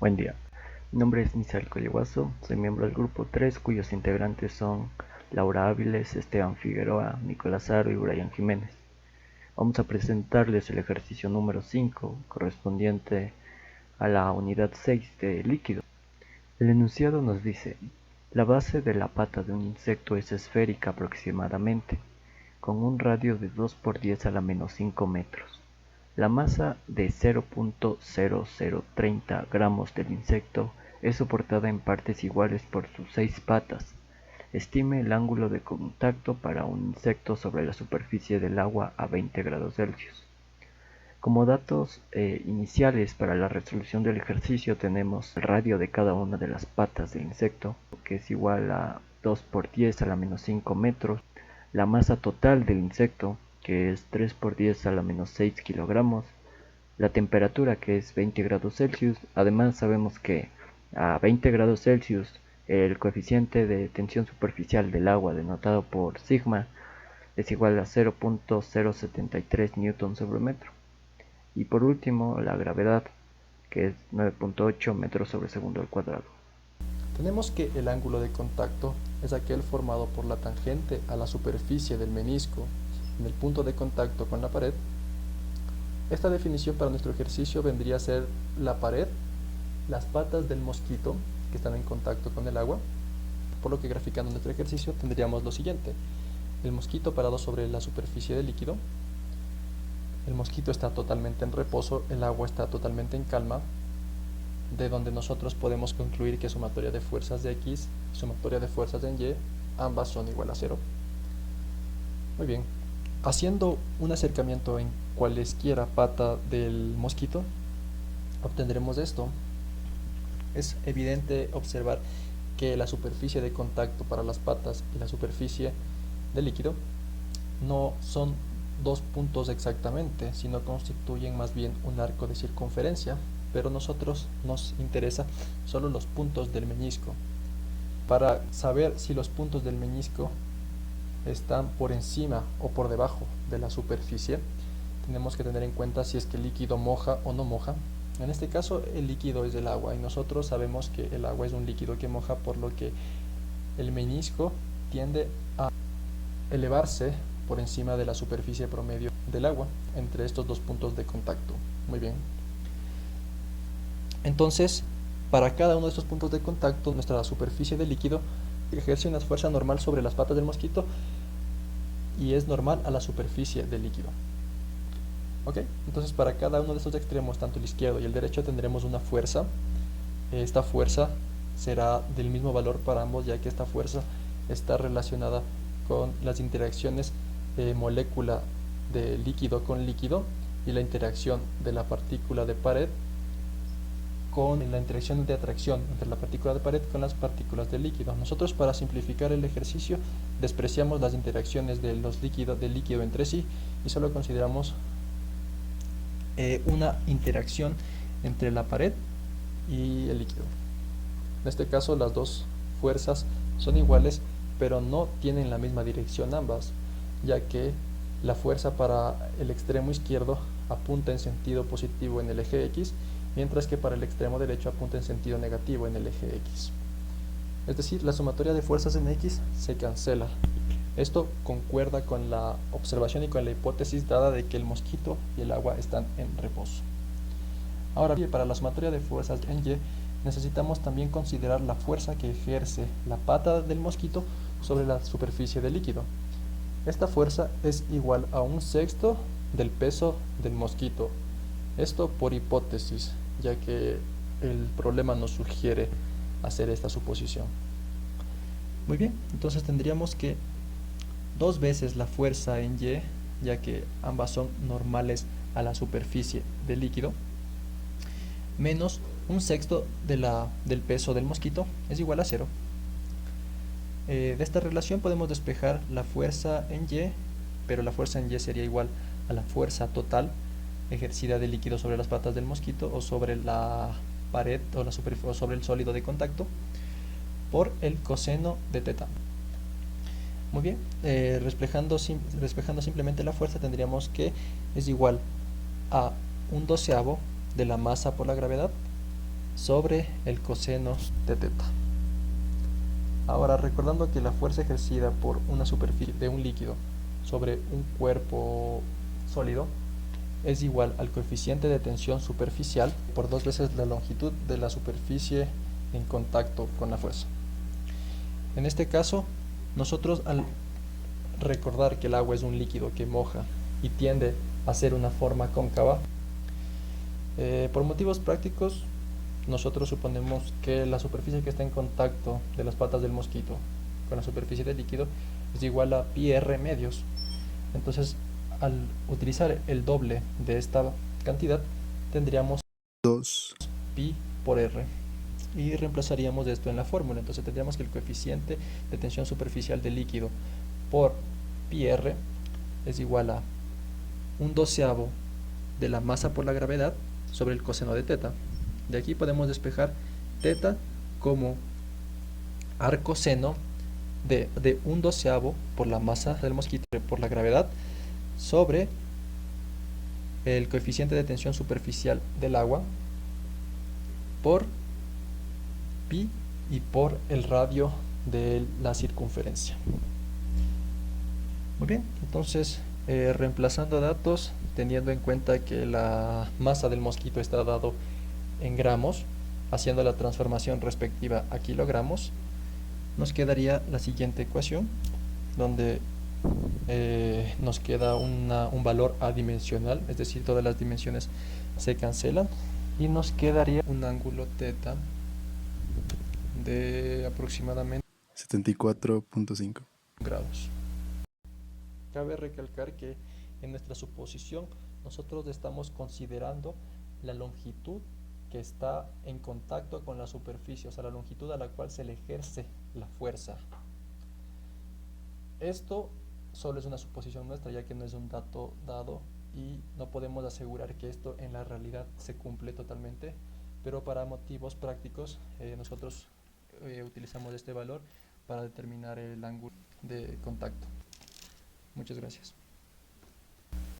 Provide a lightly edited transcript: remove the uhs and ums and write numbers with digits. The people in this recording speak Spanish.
Buen día, mi nombre es Misael Colleguazo, soy miembro del grupo 3, cuyos integrantes son Laura Áviles, Esteban Figueroa, Nicolás Aro y Brian Jiménez. Vamos a presentarles el ejercicio número 5, correspondiente a la unidad 6 de líquido. El enunciado nos dice: la base de la pata de un insecto es esférica aproximadamente, con un radio de 2 por 10 a la menos 5 metros. La masa de 0.0030 gramos del insecto es soportada en partes iguales por sus 6 patas. Estime el ángulo de contacto para un insecto sobre la superficie del agua a 20 grados Celsius. Como datos iniciales para la resolución del ejercicio tenemos el radio de cada una de las patas del insecto, que es igual a 2 por 10 a la menos 5 metros, la masa total del insecto, que es 3 por 10 a la menos 6 kilogramos, la temperatura, que es 20 grados Celsius. Además sabemos que a 20 grados Celsius el coeficiente de tensión superficial del agua, denotado por sigma, es igual a 0.073 newton sobre metro. Y por último, la gravedad, que es 9.8 metros sobre segundo al cuadrado. Tenemos que el ángulo de contacto es aquel formado por la tangente a la superficie del menisco en el punto de contacto con la pared. Esta definición para nuestro ejercicio vendría a ser la pared, las patas del mosquito que están en contacto con el agua, por lo que graficando nuestro ejercicio tendríamos lo siguiente: el mosquito parado sobre la superficie del líquido, el mosquito está totalmente en reposo, el agua está totalmente en calma, de donde nosotros podemos concluir que sumatoria de fuerzas de X y sumatoria de fuerzas en Y, ambas son igual a 0. Muy bien, haciendo un acercamiento en cualesquiera pata del mosquito, obtendremos esto. Es evidente observar que la superficie de contacto para las patas y la superficie del líquido no son dos puntos exactamente, sino constituyen más bien un arco de circunferencia, pero a nosotros nos interesa solo los puntos del meñisco. Para saber si los puntos del meñisco están por encima o por debajo de la superficie, tenemos que tener en cuenta si es que el líquido moja o no moja. En este caso el líquido es el agua y nosotros sabemos que el agua es un líquido que moja, por lo que el meñisco tiende a elevarse por encima de la superficie promedio del agua entre estos dos puntos de contacto. Muy bien. Entonces, para cada uno de estos puntos de contacto, nuestra superficie del líquido ejerce una fuerza normal sobre las patas del mosquito y es normal a la superficie del líquido. ¿Ok? Entonces, para cada uno de estos extremos, tanto el izquierdo y el derecho, tendremos una fuerza. Esta fuerza será del mismo valor para ambos, ya que esta fuerza está relacionada con las interacciones molécula de líquido con líquido y la interacción de la partícula de pared con la interacción de atracción entre la partícula de pared con las partículas de líquido. Nosotros, para simplificar el ejercicio, despreciamos las interacciones de los del líquido entre sí y solo consideramos una interacción entre la pared y el líquido. En este caso las dos fuerzas son iguales, pero no tienen la misma dirección ambas, ya que la fuerza para el extremo izquierdo apunta en sentido positivo en el eje X, mientras que para el extremo derecho apunta en sentido negativo en el eje X. Es decir, la sumatoria de fuerzas en X se cancela. Esto concuerda con la observación y con la hipótesis dada de que el mosquito y el agua están en reposo. Ahora bien, para la sumatoria de fuerzas en Y necesitamos también considerar la fuerza que ejerce la pata del mosquito sobre la superficie del líquido. Esta fuerza es igual a 1/6 del peso del mosquito. Esto por hipótesis, ya que el problema nos sugiere hacer esta suposición. Muy bien, entonces tendríamos que 2 veces la fuerza en Y, ya que ambas son normales a la superficie del líquido, menos 1/6 del peso del mosquito es igual a 0. De esta relación podemos despejar la fuerza en Y, pero la fuerza en Y sería igual a la fuerza total ejercida del líquido sobre las patas del mosquito o sobre la pared o sobre el sólido de contacto por el coseno de teta. Muy bien, despejando simplemente la fuerza, tendríamos que es igual a 1/12 de la masa por la gravedad sobre el coseno de teta. Ahora, recordando que la fuerza ejercida por una superficie de un líquido sobre un cuerpo sólido es igual al coeficiente de tensión superficial por 2 veces la longitud de la superficie en contacto con la fuerza. En este caso, nosotros al recordar que el agua es un líquido que moja y tiende a ser una forma cóncava, por motivos prácticos, nosotros suponemos que la superficie que está en contacto de las patas del mosquito con la superficie del líquido es igual a pi r medios. Entonces, al utilizar el doble de esta cantidad, tendríamos 2 pi por r y reemplazaríamos esto en la fórmula. Entonces tendríamos que el coeficiente de tensión superficial del líquido por pi r es igual a 1/12 de la masa por la gravedad sobre el coseno de teta. De aquí podemos despejar teta como arcoseno de 1/12 por la masa del mosquito por la gravedad sobre el coeficiente de tensión superficial del agua por pi y por el radio de la circunferencia. Muy bien, entonces reemplazando datos, teniendo en cuenta que la masa del mosquito está dado en gramos, haciendo la transformación respectiva a kilogramos, nos quedaría la siguiente ecuación, donde nos queda un valor adimensional, es decir, todas las dimensiones se cancelan, y nos quedaría un ángulo teta de aproximadamente 74.5 grados. Cabe recalcar que en nuestra suposición nosotros estamos considerando la longitud que está en contacto con la superficie, o sea, la longitud a la cual se le ejerce la fuerza. Esto solo es una suposición nuestra, ya que no es un dato dado y no podemos asegurar que esto en la realidad se cumple totalmente, pero para motivos prácticos nosotros utilizamos este valor para determinar el ángulo de contacto. Muchas gracias.